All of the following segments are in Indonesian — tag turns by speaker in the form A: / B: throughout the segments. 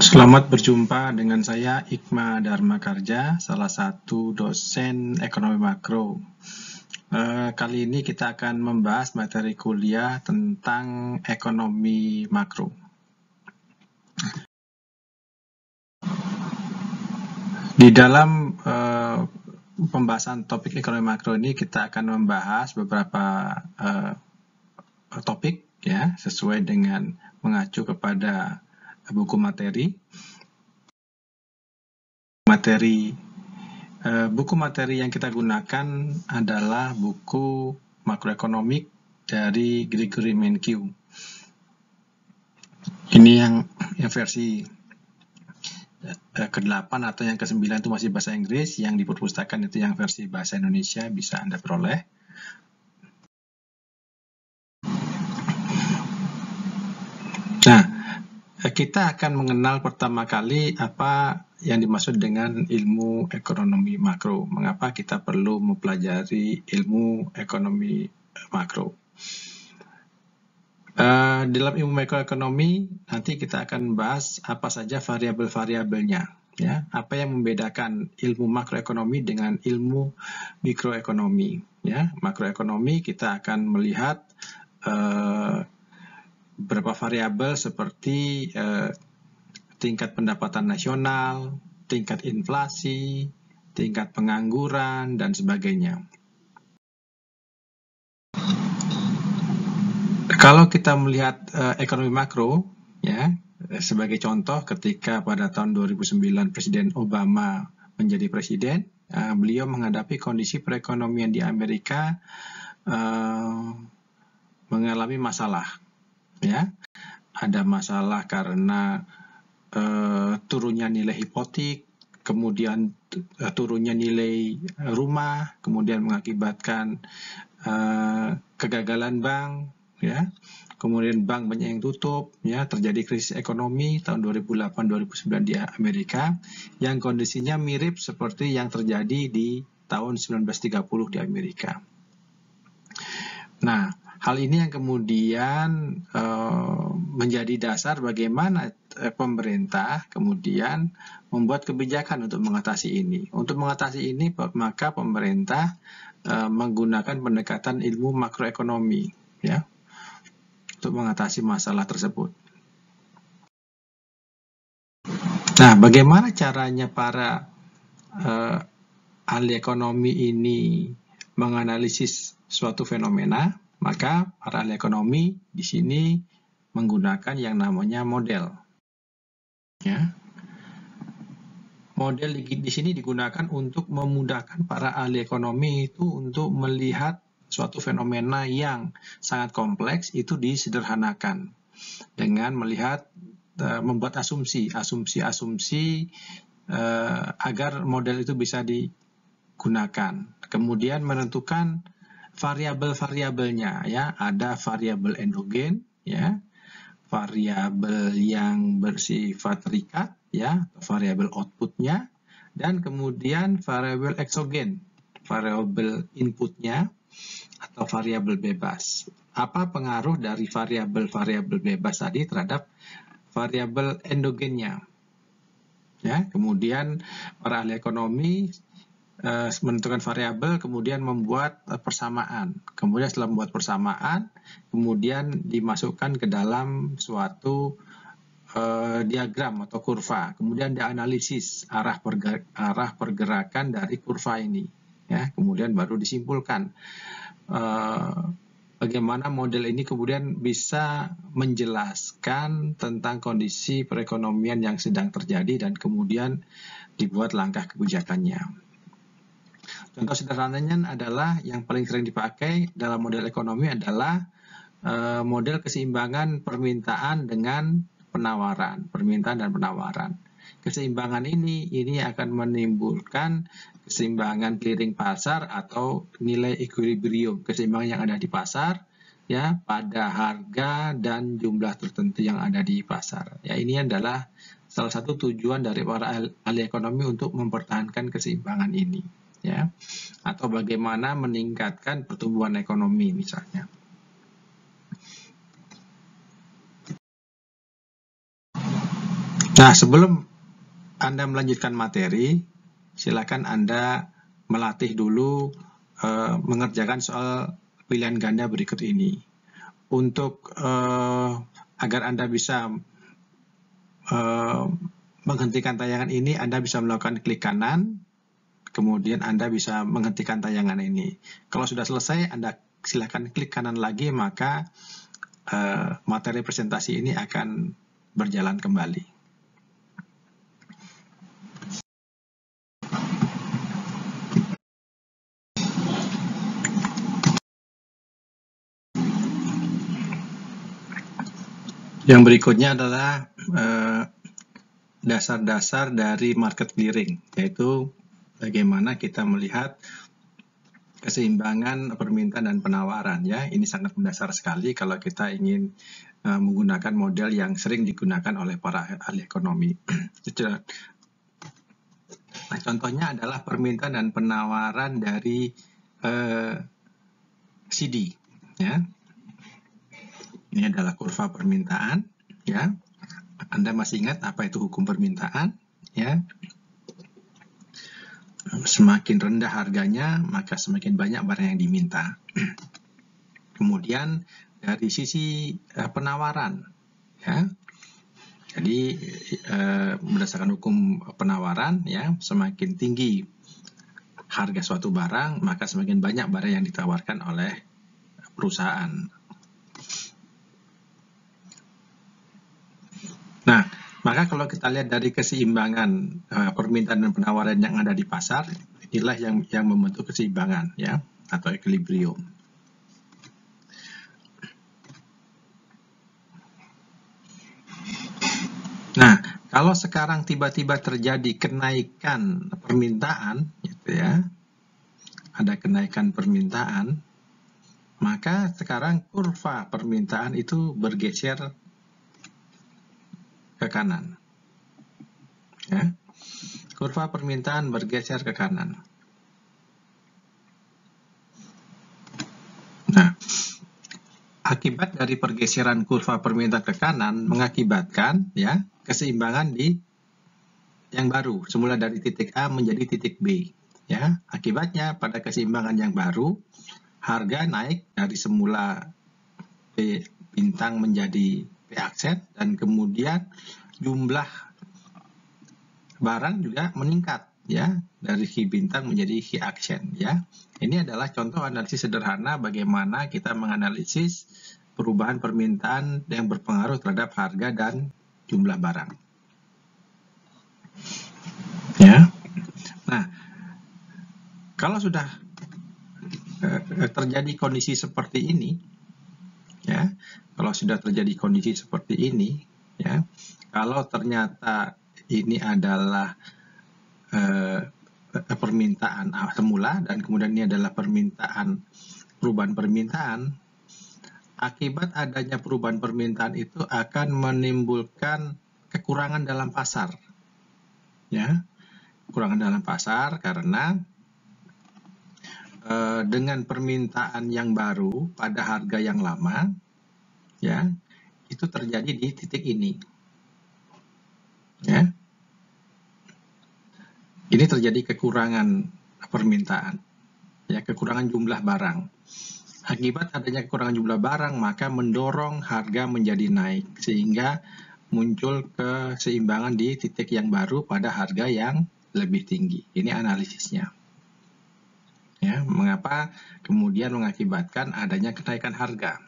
A: Selamat berjumpa dengan saya Ikma Dharmakarja, salah satu dosen ekonomi makro. Kali ini kita akan membahas materi kuliah tentang ekonomi makro. Di dalam pembahasan topik ekonomi makro ini kita akan membahas beberapa topik ya, sesuai dengan mengacu kepada buku materi. Buku materi yang kita gunakan adalah buku makroekonomik dari Gregory Mankiw. Ini yang versi ke-8 atau yang ke-9 itu masih bahasa Inggris, yang di perpustakaan itu yang versi bahasa Indonesia bisa Anda peroleh. Nah, kita akan mengenal pertama kali apa yang dimaksud dengan ilmu ekonomi makro. Mengapa kita perlu mempelajari ilmu ekonomi makro? Dalam ilmu makroekonomi nanti kita akan bahas apa saja variabel-variabelnya, ya. Apa yang membedakan ilmu makroekonomi dengan ilmu mikroekonomi, ya. Makroekonomi kita akan melihat beberapa variabel seperti tingkat pendapatan nasional, tingkat inflasi, tingkat pengangguran, dan sebagainya. Kalau kita melihat ekonomi makro, ya, sebagai contoh ketika pada tahun 2009 Presiden Obama menjadi presiden, beliau menghadapi kondisi perekonomian di Amerika mengalami masalah, ya. Ada masalah karena turunnya nilai hipotek, kemudian turunnya nilai rumah, kemudian mengakibatkan kegagalan bank, ya. Kemudian bank banyak yang tutup, ya. Terjadi krisis ekonomi tahun 2008-2009 di Amerika yang kondisinya mirip seperti yang terjadi di tahun 1930 di Amerika. Nah, hal ini yang kemudian menjadi dasar bagaimana pemerintah kemudian membuat kebijakan untuk mengatasi ini. Untuk mengatasi ini, maka pemerintah menggunakan pendekatan ilmu makroekonomi, ya, untuk mengatasi masalah tersebut. Nah, bagaimana caranya para ahli ekonomi ini menganalisis suatu fenomena? Maka para ahli ekonomi di sini menggunakan yang namanya model. Ya. Model di sini digunakan untuk memudahkan para ahli ekonomi itu untuk melihat suatu fenomena yang sangat kompleks itu disederhanakan dengan melihat membuat asumsi agar model itu bisa digunakan. Kemudian menentukan variabel-variabelnya, ya. Ada variabel endogen, ya, variabel yang bersifat terikat, ya, variabel outputnya, dan kemudian variabel eksogen, variabel inputnya atau variabel bebas. Apa pengaruh dari variabel-variabel bebas tadi terhadap variabel endogennya? Ya, kemudian para ahli ekonomi menentukan variabel, kemudian membuat persamaan. Kemudian setelah membuat persamaan, kemudian dimasukkan ke dalam suatu diagram atau kurva. Kemudian dianalisis arah pergerakan dari kurva ini. Ya, kemudian baru disimpulkan bagaimana model ini kemudian bisa menjelaskan tentang kondisi perekonomian yang sedang terjadi dan kemudian dibuat langkah kebijakannya. Contoh sederhananya adalah yang paling sering dipakai dalam model ekonomi adalah model keseimbangan permintaan dengan penawaran, permintaan dan penawaran. Keseimbangan ini akan menimbulkan keseimbangan clearing pasar atau nilai equilibrium, keseimbangan yang ada di pasar, ya, pada harga dan jumlah tertentu yang ada di pasar. Ya, ini adalah salah satu tujuan dari para ahli ekonomi untuk mempertahankan keseimbangan ini, ya, atau bagaimana meningkatkan pertumbuhan ekonomi misalnya. Nah, sebelum Anda melanjutkan materi, silakan Anda melatih dulu mengerjakan soal pilihan ganda berikut ini. Untuk agar Anda bisa menghentikan tayangan ini, Anda bisa melakukan klik kanan, kemudian Anda bisa menghentikan tayangan ini. Kalau sudah selesai, Anda silakan klik kanan lagi, maka materi presentasi ini akan berjalan kembali. Yang berikutnya adalah dasar-dasar dari market clearing, yaitu bagaimana kita melihat keseimbangan permintaan dan penawaran. Ya, ini sangat mendasar sekali kalau kita ingin menggunakan model yang sering digunakan oleh para ahli ekonomi. Nah, contohnya adalah permintaan dan penawaran dari CD. Ya, ini adalah kurva permintaan. Ya, Anda masih ingat apa itu hukum permintaan? Ya, semakin rendah harganya, maka semakin banyak barang yang diminta. Kemudian dari sisi penawaran, ya. Jadi berdasarkan hukum penawaran, ya, semakin tinggi harga suatu barang, maka semakin banyak barang yang ditawarkan oleh perusahaan. Nah, maka kalau kita lihat dari keseimbangan permintaan dan penawaran yang ada di pasar, inilah yang membentuk keseimbangan, ya, atau equilibrium. Nah, kalau sekarang tiba-tiba terjadi kenaikan permintaan, gitu ya, ada kenaikan permintaan, maka sekarang kurva permintaan itu bergeser ke kanan. Ya. Kurva permintaan bergeser ke kanan. Nah, akibat dari pergeseran kurva permintaan ke kanan mengakibatkan, ya, keseimbangan di yang baru, semula dari titik A menjadi titik B. Ya, akibatnya pada keseimbangan yang baru, harga naik dari semula P bintang menjadi P aksen, dan kemudian jumlah barang juga meningkat, ya, dari Q bintang menjadi Q aksen, ya. Ini adalah contoh analisis sederhana bagaimana kita menganalisis perubahan permintaan yang berpengaruh terhadap harga dan jumlah barang. Ya. Nah, kalau sudah terjadi kondisi seperti ini, ya, kalau sudah terjadi kondisi seperti ini, ya, kalau ternyata ini adalah permintaan semula dan kemudian ini adalah perubahan permintaan, akibat adanya perubahan permintaan itu akan menimbulkan kekurangan dalam pasar, ya, kekurangan dalam pasar karena dengan permintaan yang baru pada harga yang lama, ya, itu terjadi di titik ini, ya. Ini terjadi kekurangan permintaan, ya, kekurangan jumlah barang. Akibat adanya kekurangan jumlah barang, maka mendorong harga menjadi naik, sehingga muncul keseimbangan di titik yang baru pada harga yang lebih tinggi. Ini analisisnya. Ya, mengapa kemudian mengakibatkan adanya kenaikan harga.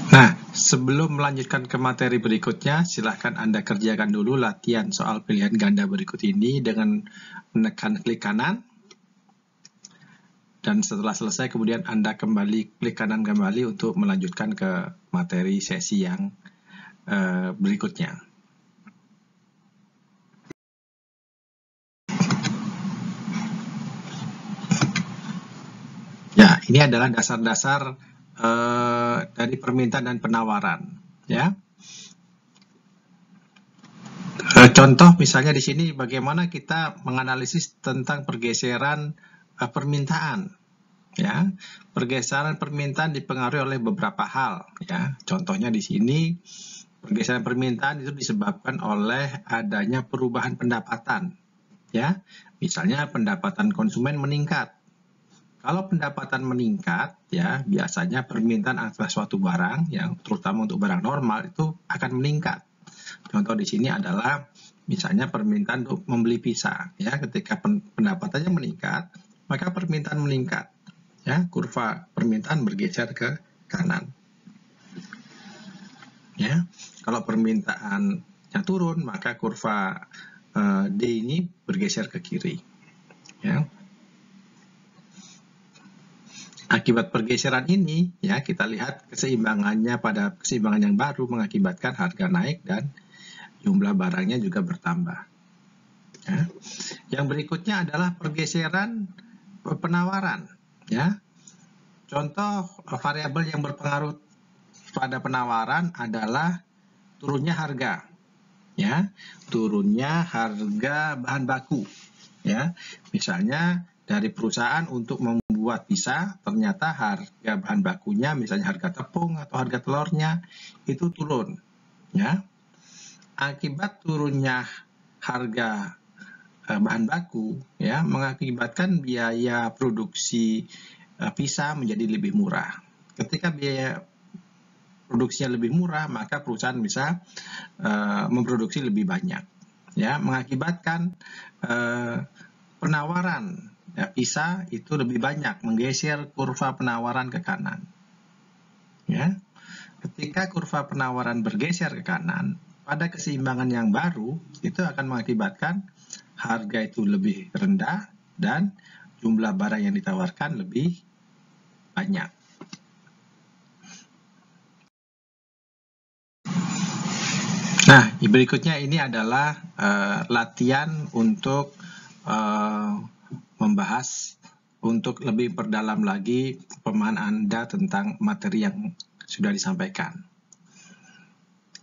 A: Nah, sebelum melanjutkan ke materi berikutnya, silahkan Anda kerjakan dulu latihan soal pilihan ganda berikut ini dengan menekan klik kanan. Dan setelah selesai, kemudian Anda kembali klik kanan kembali untuk melanjutkan ke materi sesi yang berikutnya. Ya, ini adalah dasar-dasar dari permintaan dan penawaran, ya. Contoh misalnya di sini bagaimana kita menganalisis tentang pergeseran permintaan, Ya, pergeseran permintaan dipengaruhi oleh beberapa hal. Ya, contohnya di sini pergeseran permintaan itu disebabkan oleh adanya perubahan pendapatan. Ya, misalnya pendapatan konsumen meningkat. Kalau pendapatan meningkat, ya biasanya permintaan atas suatu barang, yang terutama untuk barang normal itu akan meningkat. Contoh di sini adalah misalnya permintaan untuk membeli pisang. Ya, ketika pendapatannya meningkat, maka permintaan meningkat. Ya, kurva permintaan bergeser ke kanan. Ya, kalau permintaannya turun, maka kurva D ini bergeser ke kiri. Ya. Akibat pergeseran ini, ya kita lihat keseimbangannya pada keseimbangan yang baru mengakibatkan harga naik dan jumlah barangnya juga bertambah. Ya. Yang berikutnya adalah pergeseran penawaran. Ya, contoh variabel yang berpengaruh pada penawaran adalah turunnya harga. Ya, turunnya harga bahan baku. Ya, misalnya dari perusahaan untuk membuat pisang, ternyata harga bahan bakunya, misalnya harga tepung atau harga telurnya itu turun. Ya, akibat turunnya harga bahan baku, ya mengakibatkan biaya produksi pisang menjadi lebih murah. Ketika biaya produksinya lebih murah, maka perusahaan bisa memproduksi lebih banyak. Ya, mengakibatkan penawaran pisang itu lebih banyak, menggeser kurva penawaran ke kanan. Ya, ketika kurva penawaran bergeser ke kanan, pada keseimbangan yang baru itu akan mengakibatkan harga itu lebih rendah dan jumlah barang yang ditawarkan lebih banyak. Nah, berikutnya ini adalah latihan untuk membahas untuk lebih perdalam lagi pemahaman Anda tentang materi yang sudah disampaikan.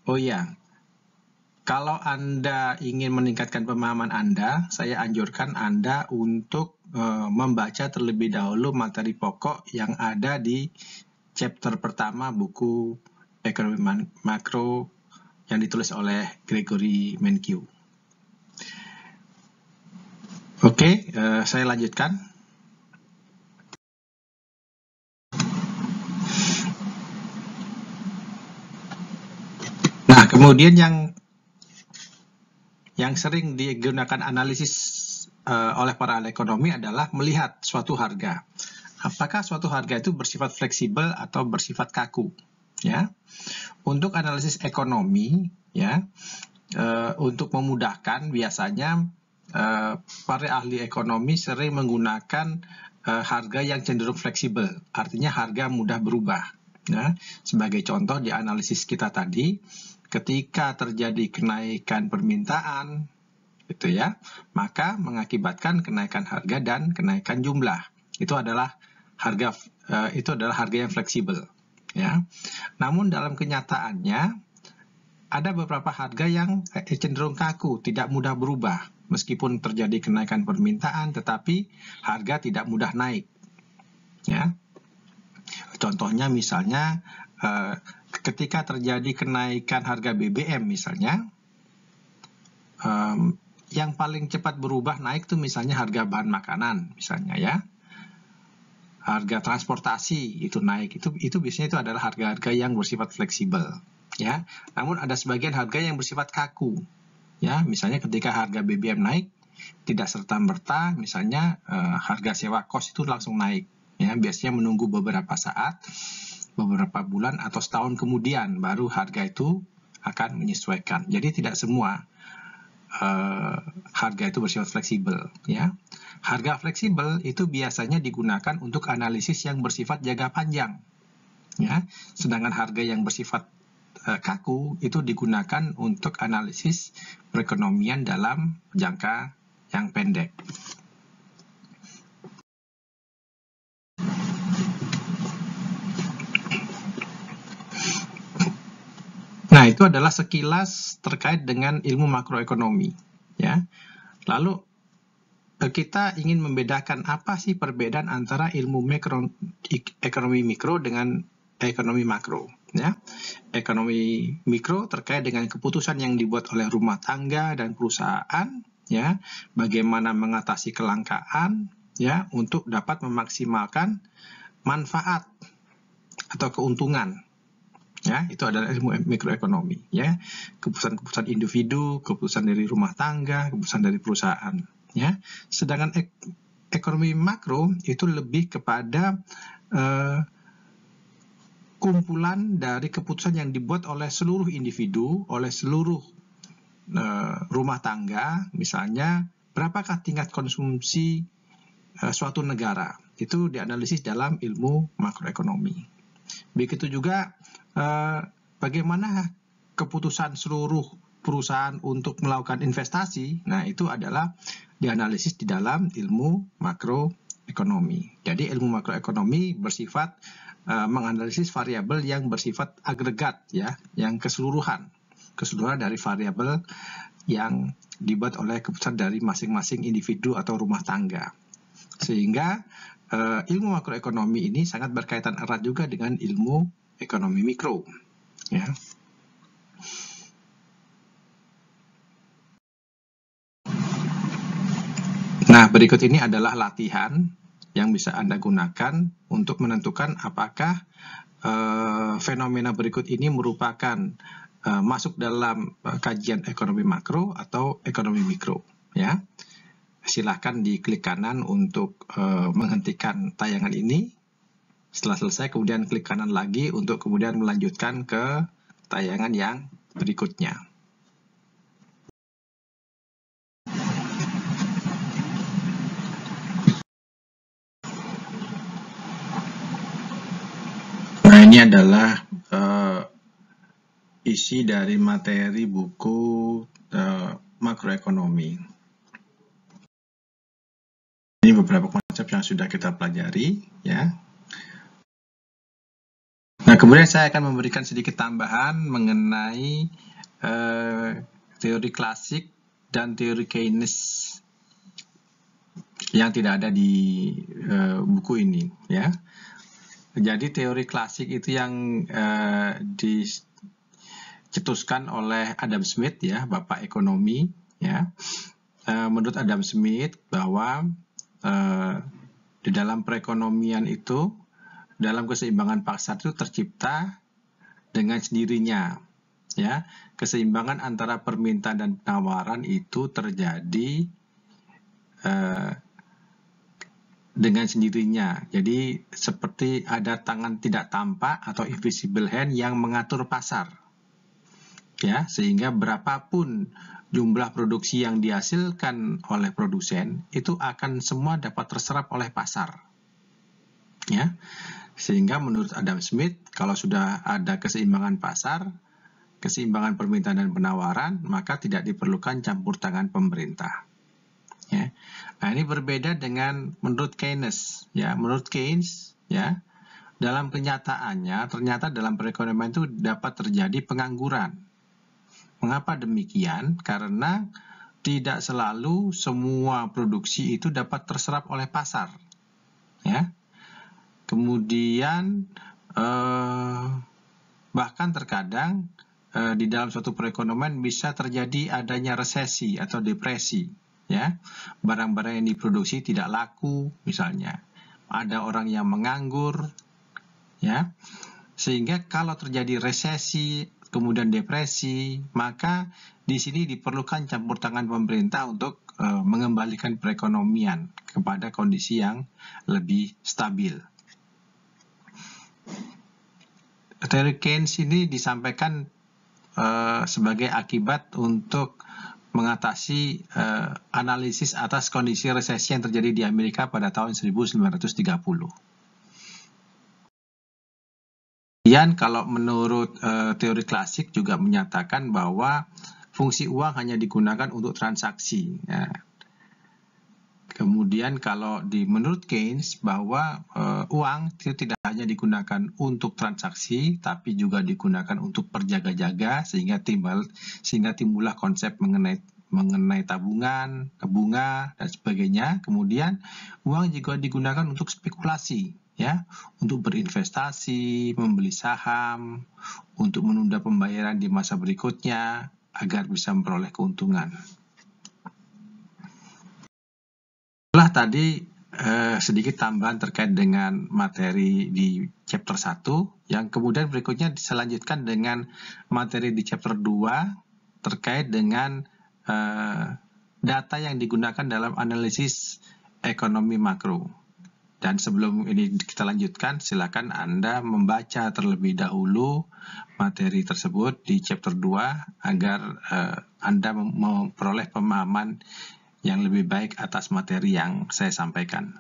A: Oh iya, kalau Anda ingin meningkatkan pemahaman Anda, saya anjurkan Anda untuk membaca terlebih dahulu materi pokok yang ada di chapter pertama buku Ekonomi Makro yang ditulis oleh Gregory Mankiw. Oke, saya lanjutkan. Nah, kemudian yang sering digunakan analisis oleh para ahli ekonomi adalah melihat suatu harga. Apakah suatu harga itu bersifat fleksibel atau bersifat kaku? Ya, untuk analisis ekonomi, ya, untuk memudahkan biasanya para ahli ekonomi sering menggunakan harga yang cenderung fleksibel, artinya harga mudah berubah. Ya, sebagai contoh di analisis kita tadi, ketika terjadi kenaikan permintaan, gitu ya, maka mengakibatkan kenaikan harga dan kenaikan jumlah. Itu adalah harga yang fleksibel. Ya, namun dalam kenyataannya ada beberapa harga yang cenderung kaku, tidak mudah berubah. Meskipun terjadi kenaikan permintaan, tetapi harga tidak mudah naik. Ya, contohnya misalnya ketika terjadi kenaikan harga BBM misalnya, yang paling cepat berubah naik tuh misalnya harga bahan makanan misalnya ya. Harga transportasi itu naik, itu biasanya itu adalah harga-harga yang bersifat fleksibel ya. Namun ada sebagian harga yang bersifat kaku. Ya, misalnya ketika harga BBM naik tidak serta-merta misalnya harga sewa kos itu langsung naik ya, biasanya menunggu beberapa saat, beberapa bulan atau setahun kemudian baru harga itu akan menyesuaikan. Jadi tidak semua harga itu bersifat fleksibel ya. Harga fleksibel itu biasanya digunakan untuk analisis yang bersifat jangka panjang ya, sedangkan harga yang bersifat kaku itu digunakan untuk analisis perekonomian dalam jangka yang pendek. Nah, itu adalah sekilas terkait dengan ilmu makroekonomi ya. Lalu kita ingin membedakan apa sih perbedaan antara ilmu ekonomi mikro dengan ekonomi makro. Ya, ekonomi mikro terkait dengan keputusan yang dibuat oleh rumah tangga dan perusahaan, ya, bagaimana mengatasi kelangkaan, ya, untuk dapat memaksimalkan manfaat atau keuntungan. Ya, itu adalah ilmu mikroekonomi. Ya, keputusan-keputusan individu, keputusan dari rumah tangga, keputusan dari perusahaan. Ya, sedangkan ekonomi makro itu lebih kepada kumpulan dari keputusan yang dibuat oleh seluruh individu, oleh seluruh rumah tangga, misalnya berapakah tingkat konsumsi suatu negara. Itu dianalisis dalam ilmu makroekonomi. Begitu juga bagaimana keputusan seluruh perusahaan untuk melakukan investasi, nah itu adalah dianalisis di dalam ilmu makroekonomi. Jadi ilmu makroekonomi bersifat menganalisis variabel yang bersifat agregat, ya, yang keseluruhan dari variabel yang dibuat oleh keputusan dari masing-masing individu atau rumah tangga. Sehingga ilmu makroekonomi ini sangat berkaitan erat juga dengan ilmu ekonomi mikro. Ya. Nah, berikut ini adalah latihan yang bisa Anda gunakan untuk menentukan apakah fenomena berikut ini merupakan masuk dalam kajian ekonomi makro atau ekonomi mikro. Ya, silahkan diklik kanan untuk menghentikan tayangan ini. Setelah selesai, kemudian klik kanan lagi untuk kemudian melanjutkan ke tayangan yang berikutnya. Nah, ini adalah isi dari materi buku makroekonomi. Ini beberapa konsep yang sudah kita pelajari, ya. Nah, kemudian saya akan memberikan sedikit tambahan mengenai teori klasik dan teori Keynes yang tidak ada di buku ini, ya. Jadi teori klasik itu yang dicetuskan oleh Adam Smith, ya, Bapak Ekonomi, ya. Menurut Adam Smith bahwa di dalam perekonomian itu, dalam keseimbangan pasar itu tercipta dengan sendirinya, ya. Keseimbangan antara permintaan dan penawaran itu terjadi dengan sendirinya. Jadi seperti ada tangan tidak tampak atau invisible hand yang mengatur pasar, ya, sehingga berapapun jumlah produksi yang dihasilkan oleh produsen itu akan semua dapat terserap oleh pasar, ya. Sehingga menurut Adam Smith, kalau sudah ada keseimbangan pasar, keseimbangan permintaan dan penawaran, maka tidak diperlukan campur tangan pemerintah. Ya. Nah, ini berbeda dengan menurut Keynes. Ya, menurut Keynes, ya, dalam kenyataannya ternyata dalam perekonomian itu dapat terjadi pengangguran. Mengapa demikian? Karena tidak selalu semua produksi itu dapat terserap oleh pasar. Ya. Kemudian bahkan terkadang di dalam suatu perekonomian bisa terjadi adanya resesi atau depresi, ya. Barang-barang yang diproduksi tidak laku, misalnya. Ada orang yang menganggur, ya. Sehingga kalau terjadi resesi, kemudian depresi, maka di sini diperlukan campur tangan pemerintah untuk mengembalikan perekonomian kepada kondisi yang lebih stabil. Teori Keynes ini disampaikan sebagai akibat untuk mengatasi analisis atas kondisi resesi yang terjadi di Amerika pada tahun 1930. Kemudian kalau menurut teori klasik juga menyatakan bahwa fungsi uang hanya digunakan untuk transaksi. Ya. Kemudian kalau menurut Keynes bahwa uang itu tidak hanya digunakan untuk transaksi, tapi juga digunakan untuk berjaga-jaga sehingga timbullah konsep mengenai mengenai tabungan, bunga, dan sebagainya. Kemudian uang juga digunakan untuk spekulasi, ya, untuk berinvestasi, membeli saham, untuk menunda pembayaran di masa berikutnya agar bisa memperoleh keuntungan. Setelah tadi sedikit tambahan terkait dengan materi di chapter 1, yang kemudian berikutnya diselanjutkan dengan materi di chapter 2 terkait dengan data yang digunakan dalam analisis ekonomi makro. Dan sebelum ini kita lanjutkan, silakan Anda membaca terlebih dahulu materi tersebut di chapter 2 agar Anda memperoleh pemahaman yang lebih baik atas materi yang saya sampaikan.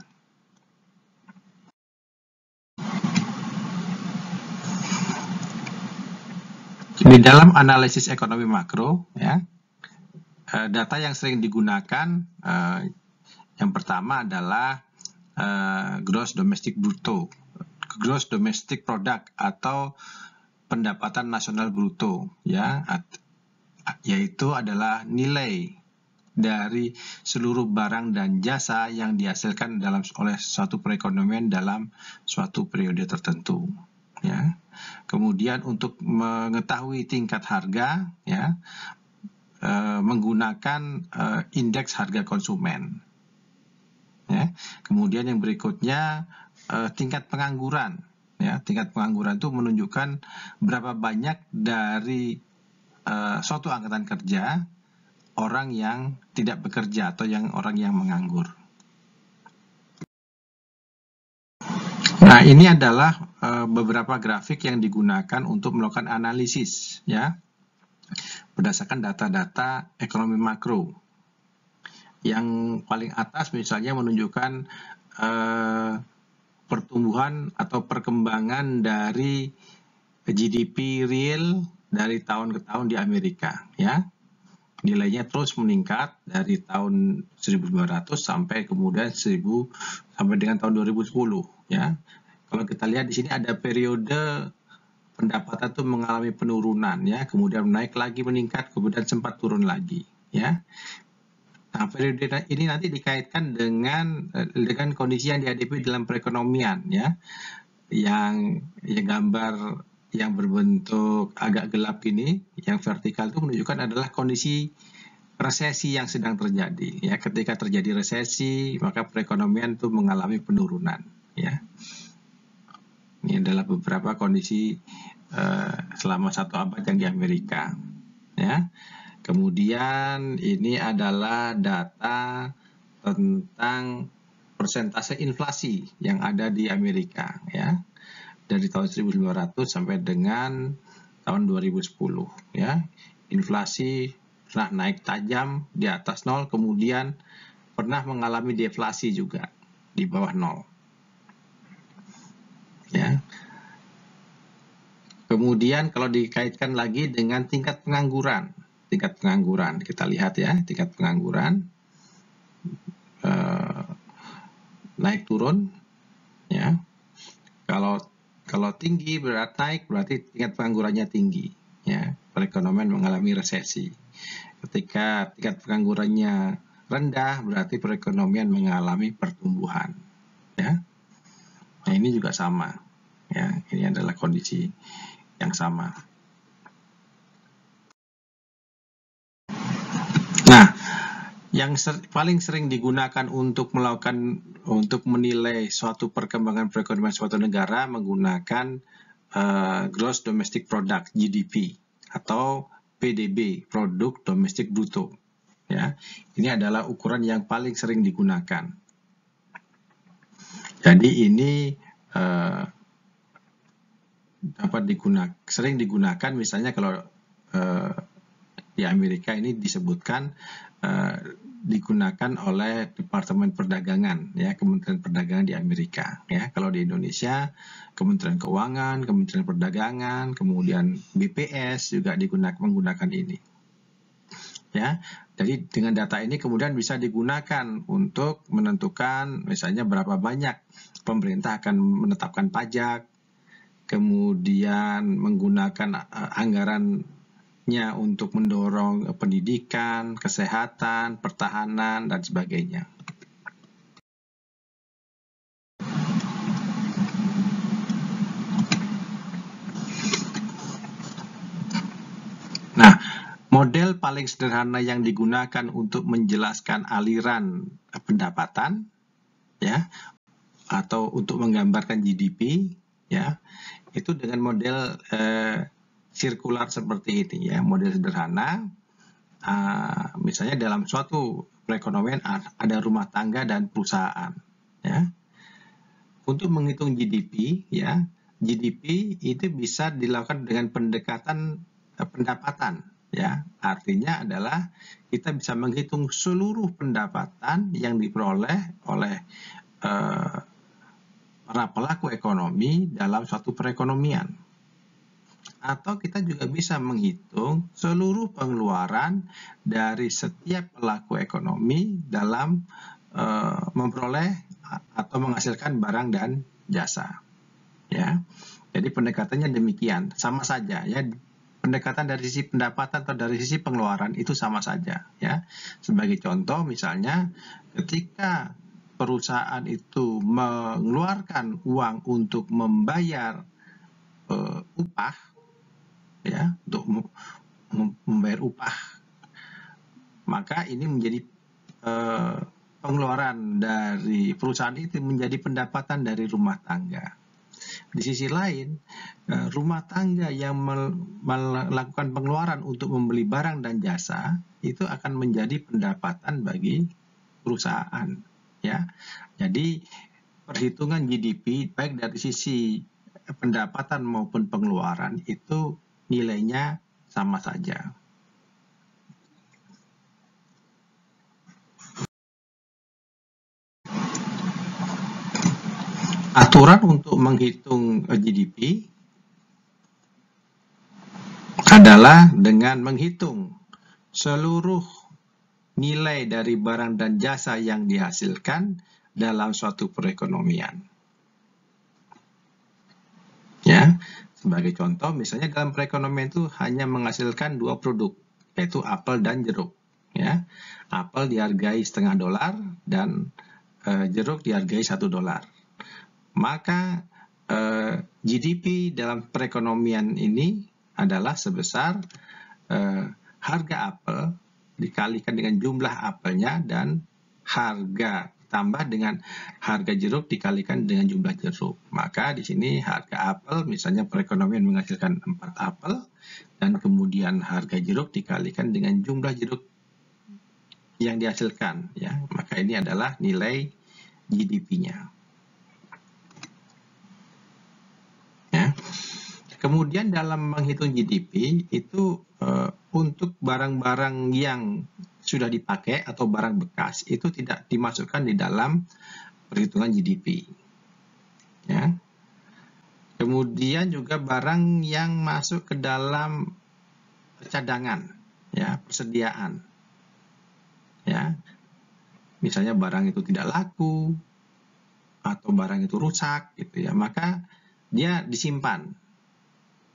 A: Di dalam analisis ekonomi makro, ya, data yang sering digunakan yang pertama adalah gross domestic bruto, gross domestic product atau pendapatan nasional bruto, ya, yaitu adalah nilai dari seluruh barang dan jasa yang dihasilkan oleh suatu perekonomian dalam suatu periode tertentu, ya. Kemudian untuk mengetahui tingkat harga, ya, menggunakan indeks harga konsumen, ya. Kemudian yang berikutnya tingkat pengangguran, ya. Tingkat pengangguran itu menunjukkan berapa banyak dari suatu angkatan kerja orang yang tidak bekerja atau orang yang menganggur. Nah, ini adalah beberapa grafik yang digunakan untuk melakukan analisis, ya, berdasarkan data-data ekonomi makro. Yang paling atas misalnya menunjukkan pertumbuhan atau perkembangan dari GDP real dari tahun ke tahun di Amerika, ya. Nilainya terus meningkat dari tahun 1900 sampai kemudian sampai dengan tahun 2010, ya. Kalau kita lihat di sini ada periode pendapatan itu mengalami penurunan, ya, kemudian naik lagi meningkat, kemudian sempat turun lagi, ya. Nah, periode ini nanti dikaitkan dengan kondisi yang dihadapi dalam perekonomian, ya. Yang gambar yang berbentuk agak gelap ini, yang vertikal itu menunjukkan adalah kondisi resesi yang sedang terjadi, ya. Ketika terjadi resesi, maka perekonomian itu mengalami penurunan, ya. Ini adalah beberapa kondisi selama 1 abad yang di Amerika, ya. Kemudian ini adalah data tentang persentase inflasi yang ada di Amerika, ya, dari tahun 1900 sampai dengan tahun 2010, ya. Inflasi pernah naik tajam di atas 0, kemudian pernah mengalami deflasi juga di bawah 0, ya. Kemudian kalau dikaitkan lagi dengan tingkat pengangguran, kita lihat, ya, tingkat pengangguran naik turun, ya. Kalau tinggi naik berarti tingkat penganggurannya tinggi, ya. Perekonomian mengalami resesi. Ketika tingkat penganggurannya rendah berarti perekonomian mengalami pertumbuhan, ya. Nah, ini juga sama, ya. Ini adalah kondisi yang sama. Nah, yang paling sering digunakan untuk menilai suatu perkembangan perekonomian suatu negara menggunakan Gross Domestic Product (GDP) atau PDB, Produk Domestik Bruto, ya. Ini adalah ukuran yang paling sering digunakan. Jadi ini sering digunakan misalnya kalau di Amerika ini disebutkan digunakan oleh Departemen Perdagangan, ya, Kementerian Perdagangan di Amerika, ya. Kalau di Indonesia, Kementerian Keuangan, Kementerian Perdagangan, kemudian BPS juga menggunakan ini, ya. Jadi dengan data ini kemudian bisa digunakan untuk menentukan misalnya berapa banyak pemerintah akan menetapkan pajak, kemudian menggunakan anggaran nya untuk mendorong pendidikan, kesehatan, pertahanan, dan sebagainya. Nah, model paling sederhana yang digunakan untuk menjelaskan aliran pendapatan, ya, atau untuk menggambarkan GDP, ya, itu dengan model sirkular seperti ini, ya, model sederhana. Misalnya dalam suatu perekonomian ada rumah tangga dan perusahaan, ya. Untuk menghitung GDP, ya, GDP itu bisa dilakukan dengan pendekatan pendapatan, ya. Artinya adalah kita bisa menghitung seluruh pendapatan yang diperoleh oleh para pelaku ekonomi dalam suatu perekonomian. Atau kita juga bisa menghitung seluruh pengeluaran dari setiap pelaku ekonomi dalam memperoleh atau menghasilkan barang dan jasa. Ya, jadi pendekatannya demikian, sama saja, ya. Pendekatan dari sisi pendapatan atau dari sisi pengeluaran itu sama saja, ya. Sebagai contoh, misalnya ketika perusahaan itu mengeluarkan uang untuk membayar upah, ya, untuk membayar upah, maka ini menjadi pengeluaran dari perusahaan itu menjadi pendapatan dari rumah tangga. Di sisi lain, rumah tangga yang melakukan pengeluaran untuk membeli barang dan jasa itu akan menjadi pendapatan bagi perusahaan, ya. Jadi perhitungan GDP baik dari sisi pendapatan maupun pengeluaran itu nilainya sama saja. Aturan untuk menghitung GDP adalah dengan menghitung seluruh nilai dari barang dan jasa yang dihasilkan dalam suatu perekonomian. Ya, sebagai contoh, misalnya dalam perekonomian itu hanya menghasilkan 2 produk, yaitu apel dan jeruk. Ya, apel dihargai $0,5 dan jeruk dihargai $1. Maka GDP dalam perekonomian ini adalah sebesar harga apel dikalikan dengan jumlah apelnya dan harga tambah dengan harga jeruk dikalikan dengan jumlah jeruk. Maka di sini harga apel, misalnya perekonomian menghasilkan 4 apel, dan kemudian harga jeruk dikalikan dengan jumlah jeruk yang dihasilkan, ya. Maka ini adalah nilai GDP-nya. Ya. Kemudian dalam menghitung GDP itu untuk barang-barang yang sudah dipakai atau barang bekas itu tidak dimasukkan di dalam perhitungan GDP. Ya. Kemudian juga barang yang masuk ke dalam cadangan, ya, persediaan. Ya. Misalnya barang itu tidak laku atau barang itu rusak gitu, ya, maka dia disimpan.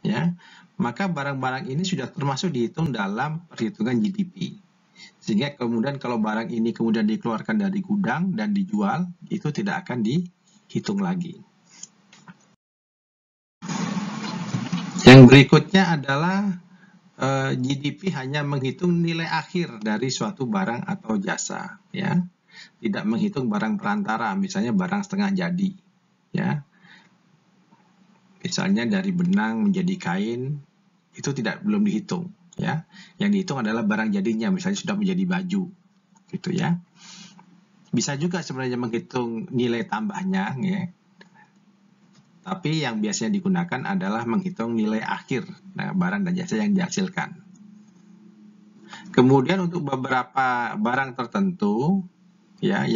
A: Ya. Maka barang-barang ini sudah termasuk dihitung dalam perhitungan GDP. Sehingga kemudian kalau barang ini kemudian dikeluarkan dari gudang dan dijual, itu tidak akan dihitung lagi. Yang berikutnya adalah GDP hanya menghitung nilai akhir dari suatu barang atau jasa, ya. Tidak menghitung barang perantara, misalnya barang setengah jadi, ya. Misalnya dari benang menjadi kain, itu belum dihitung, ya. Yang dihitung adalah barang jadinya, misalnya sudah menjadi baju, gitu, ya. Bisa juga sebenarnya menghitung nilai tambahnya, ya. Tapi yang biasanya digunakan adalah menghitung nilai akhir, barang dan jasa yang dihasilkan. Kemudian untuk beberapa barang tertentu, ya,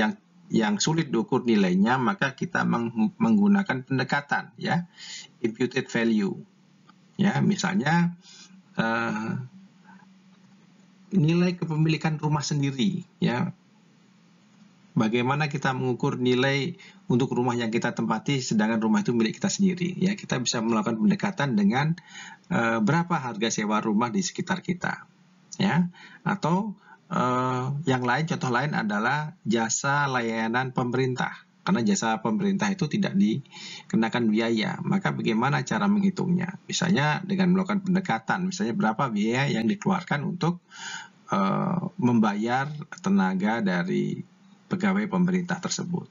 A: yang sulit diukur nilainya, maka kita menggunakan pendekatan, ya, imputed value. Ya, misalnya nilai kepemilikan rumah sendiri, ya. bagaimana kita mengukur nilai untuk rumah yang kita tempati sedangkan rumah itu milik kita sendiri? Ya, kita bisa melakukan pendekatan dengan berapa harga sewa rumah di sekitar kita, ya. Atau yang lain, contoh lain adalah jasa layanan pemerintah. Karena jasa pemerintah itu tidak dikenakan biaya, maka bagaimana cara menghitungnya? Misalnya dengan melakukan pendekatan, misalnya berapa biaya yang dikeluarkan untuk membayar tenaga dari pegawai pemerintah tersebut.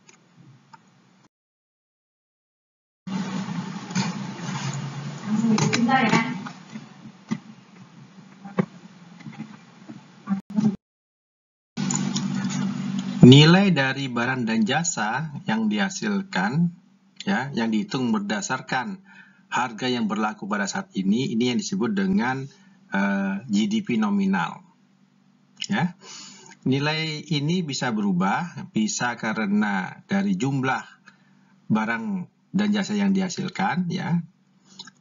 A: Nilai dari barang dan jasa yang dihasilkan, ya, yang dihitung berdasarkan harga yang berlaku pada saat ini yang disebut dengan GDP nominal. Ya, nilai ini bisa berubah, bisa karena dari jumlah barang dan jasa yang dihasilkan, ya,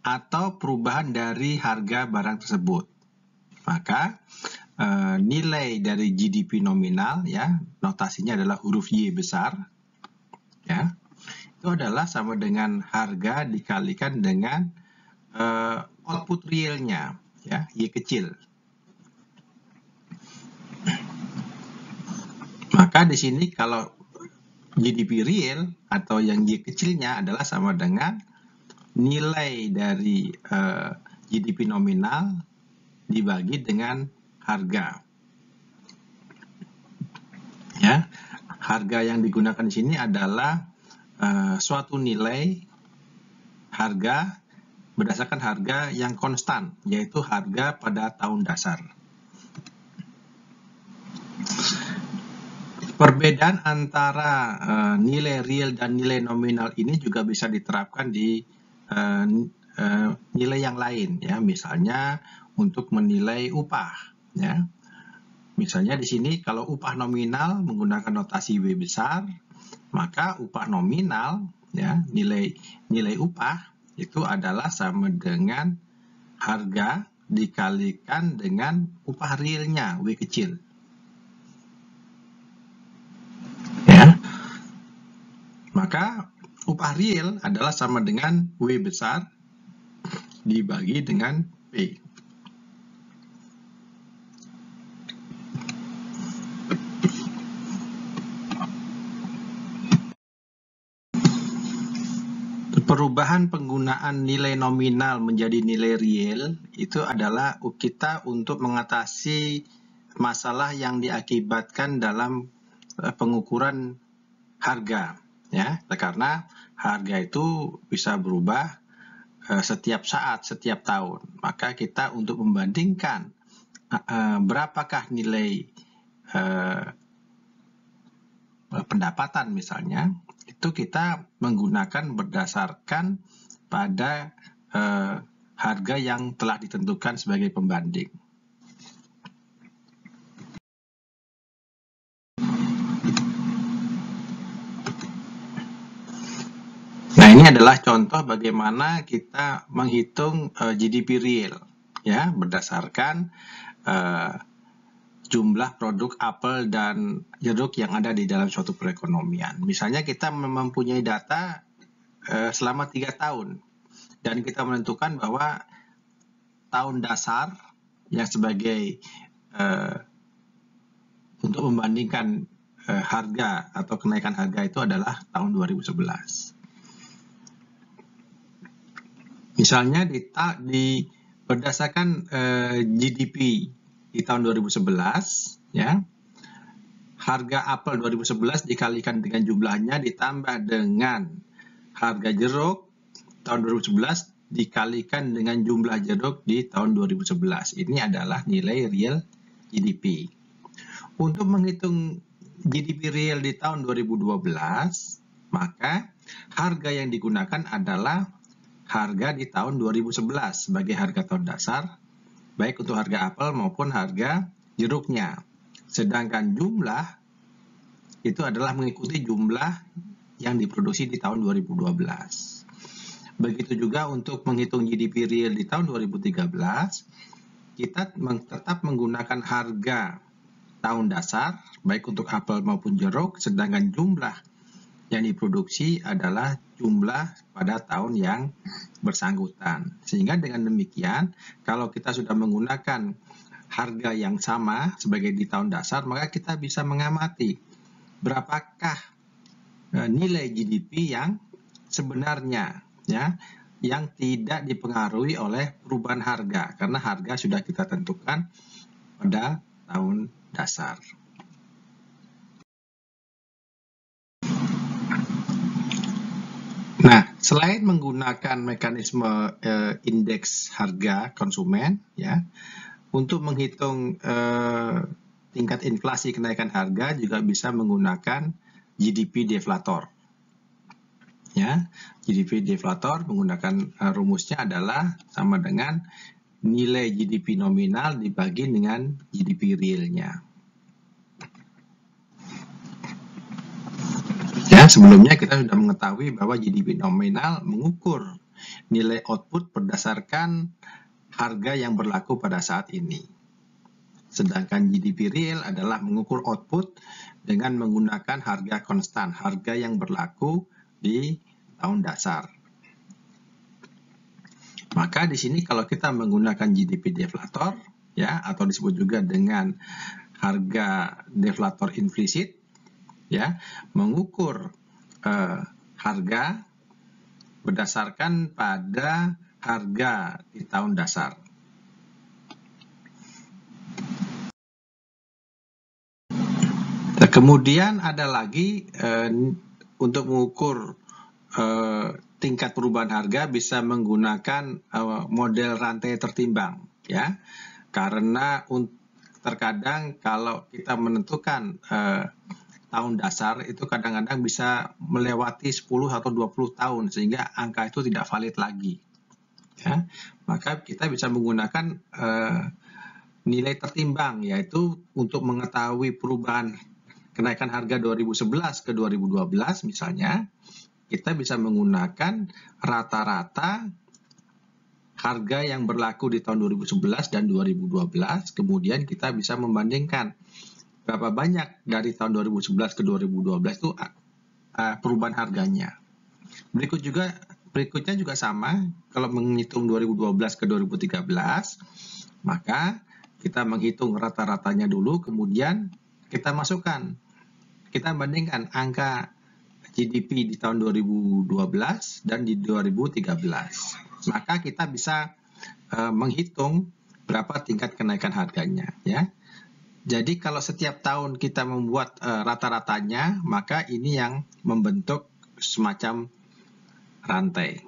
A: atau perubahan dari harga barang tersebut. Maka nilai dari GDP nominal, ya, notasinya adalah huruf Y besar, ya, itu adalah sama dengan harga dikalikan dengan output realnya, ya, Y kecil. Maka di sini kalau GDP real atau yang Y kecilnya adalah sama dengan nilai dari GDP nominal dibagi dengan harga. Ya, harga yang digunakan di sini adalah suatu nilai harga berdasarkan harga yang konstan, yaitu harga pada tahun dasar. Perbedaan antara nilai real dan nilai nominal ini juga bisa diterapkan di nilai yang lain, ya, misalnya untuk menilai upah, ya. Misalnya di sini kalau upah nominal menggunakan notasi W besar, maka upah nominal, ya, nilai upah itu adalah sama dengan harga dikalikan dengan upah realnya W kecil. Ya. Maka upah real adalah sama dengan W besar dibagi dengan P. Perubahan penggunaan nilai nominal menjadi nilai real itu adalah kita untuk mengatasi masalah yang diakibatkan dalam pengukuran harga, ya, karena harga itu bisa berubah setiap saat, setiap tahun. Maka kita untuk membandingkan berapakah nilai pendapatan misalnya, itu kita menggunakan berdasarkan pada harga yang telah ditentukan sebagai pembanding. Nah, ini adalah contoh bagaimana kita menghitung GDP real, ya, berdasarkan jumlah produk apel dan jeruk yang ada di dalam suatu perekonomian. Misalnya kita mempunyai data selama 3 tahun dan kita menentukan bahwa tahun dasar yang sebagai untuk membandingkan harga atau kenaikan harga itu adalah tahun 2011. Misalnya berdasarkan GDP di tahun 2011, ya, harga apel 2011 dikalikan dengan jumlahnya ditambah dengan harga jeruk tahun 2011 dikalikan dengan jumlah jeruk di tahun 2011. Ini adalah nilai real GDP. Untuk menghitung GDP real di tahun 2012, maka harga yang digunakan adalah harga di tahun 2011 sebagai harga tahun dasar, baik untuk harga apel maupun harga jeruknya. Sedangkan jumlah itu adalah mengikuti jumlah yang diproduksi di tahun 2012. Begitu juga untuk menghitung GDP real di tahun 2013, kita tetap menggunakan harga tahun dasar, baik untuk apel maupun jeruk, sedangkan jumlah yang diproduksi adalah jumlah pada tahun yang bersangkutan. Sehingga dengan demikian, kalau kita sudah menggunakan harga yang sama sebagai di tahun dasar, maka kita bisa mengamati berapakah nilai GDP yang sebenarnya, ya, yang tidak dipengaruhi oleh perubahan harga, karena harga sudah kita tentukan pada tahun dasar. Nah, selain menggunakan mekanisme indeks harga konsumen, ya, untuk menghitung tingkat inflasi kenaikan harga juga bisa menggunakan GDP deflator. Ya, GDP deflator menggunakan rumusnya adalah sama dengan nilai GDP nominal dibagi dengan GDP realnya. Ya, sebelumnya kita sudah mengetahui bahwa GDP nominal mengukur nilai output berdasarkan harga yang berlaku pada saat ini. Sedangkan GDP real adalah mengukur output dengan menggunakan harga konstan, harga yang berlaku di tahun dasar. Maka di sini kalau kita menggunakan GDP deflator, ya, atau disebut juga dengan harga deflator implisit, ya, mengukur harga berdasarkan pada harga di tahun dasar. Kemudian ada lagi untuk mengukur tingkat perubahan harga bisa menggunakan model rantai tertimbang, ya, karena terkadang kalau kita menentukan tahun dasar itu kadang-kadang bisa melewati 10 atau 20 tahun sehingga angka itu tidak valid lagi, ya. Maka kita bisa menggunakan nilai tertimbang, yaitu untuk mengetahui perubahan kenaikan harga 2011 ke 2012 misalnya, kita bisa menggunakan rata-rata harga yang berlaku di tahun 2011 dan 2012, kemudian kita bisa membandingkan berapa banyak dari tahun 2011 ke 2012 itu perubahan harganya. Berikutnya juga sama, kalau menghitung 2012 ke 2013, maka kita menghitung rata-ratanya dulu, kemudian kita masukkan, kita bandingkan angka GDP di tahun 2012 dan di 2013. Maka kita bisa menghitung berapa tingkat kenaikan harganya, ya. Jadi kalau setiap tahun kita membuat rata-ratanya, maka ini yang membentuk semacam rantai.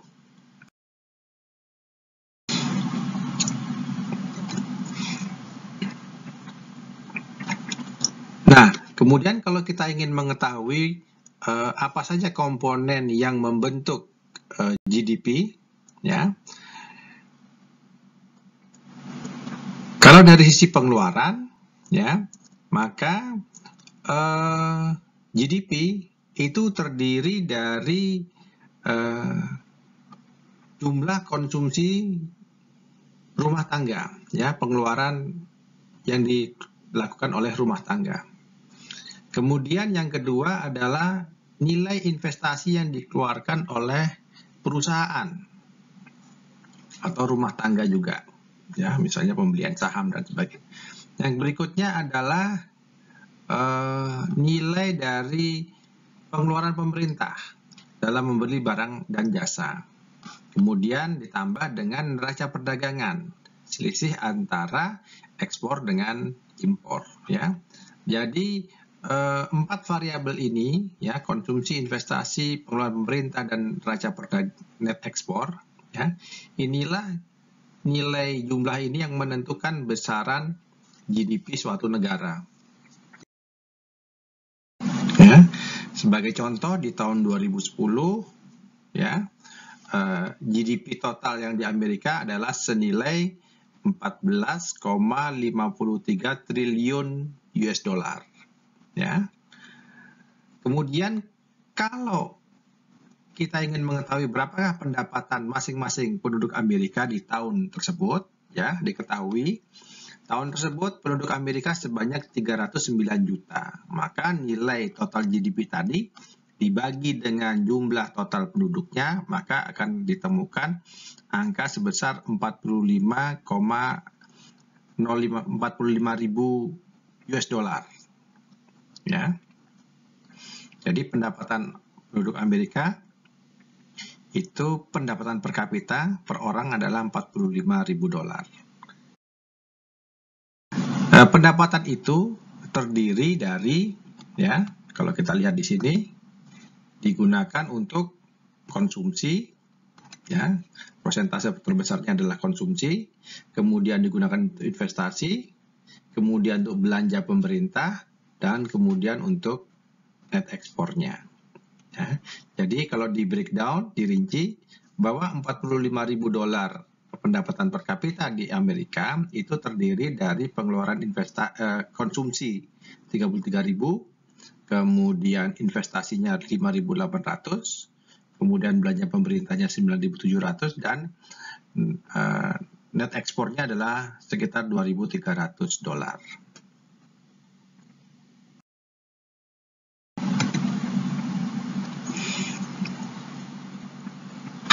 A: Nah, kemudian kalau kita ingin mengetahui apa saja komponen yang membentuk GDP, ya. Kalau dari sisi pengeluaran, ya, maka GDP itu terdiri dari jumlah konsumsi rumah tangga, ya, pengeluaran yang dilakukan oleh rumah tangga. Kemudian yang kedua adalah nilai investasi yang dikeluarkan oleh perusahaan atau rumah tangga juga, ya, misalnya pembelian saham dan sebagainya. Yang berikutnya adalah nilai dari pengeluaran pemerintah dalam membeli barang dan jasa. Kemudian ditambah dengan neraca perdagangan, selisih antara ekspor dengan impor, ya. Jadi 4 variabel ini, ya, konsumsi, investasi, pengeluaran pemerintah dan neraca net ekspor, ya, inilah nilai jumlah ini yang menentukan besaran GDP suatu negara. Ya, sebagai contoh di tahun 2010, ya, GDP total yang di Amerika adalah senilai 14,53 triliun US dollar. Ya. Kemudian kalau kita ingin mengetahui berapakah pendapatan masing-masing penduduk Amerika di tahun tersebut, ya, diketahui Tahun tersebut penduduk Amerika sebanyak 309 juta. Maka nilai total GDP tadi dibagi dengan jumlah total penduduknya, maka akan ditemukan angka sebesar 45 ribu US dollar. Ya. Jadi pendapatan penduduk Amerika itu pendapatan per kapita per orang adalah 45 ribu dolar. Pendapatan itu terdiri dari, ya, kalau kita lihat di sini, digunakan untuk konsumsi, ya, persentase terbesarnya adalah konsumsi, kemudian digunakan untuk investasi, kemudian untuk belanja pemerintah, dan kemudian untuk net ekspornya. Ya. Jadi kalau di breakdown, dirinci, bahwa 45 ribu dolar pendapatan per kapita di Amerika itu terdiri dari pengeluaran konsumsi 33 ribu, kemudian investasinya 5.800, kemudian belanja pemerintahnya 9.700, dan net ekspornya adalah sekitar 2.300 dolar.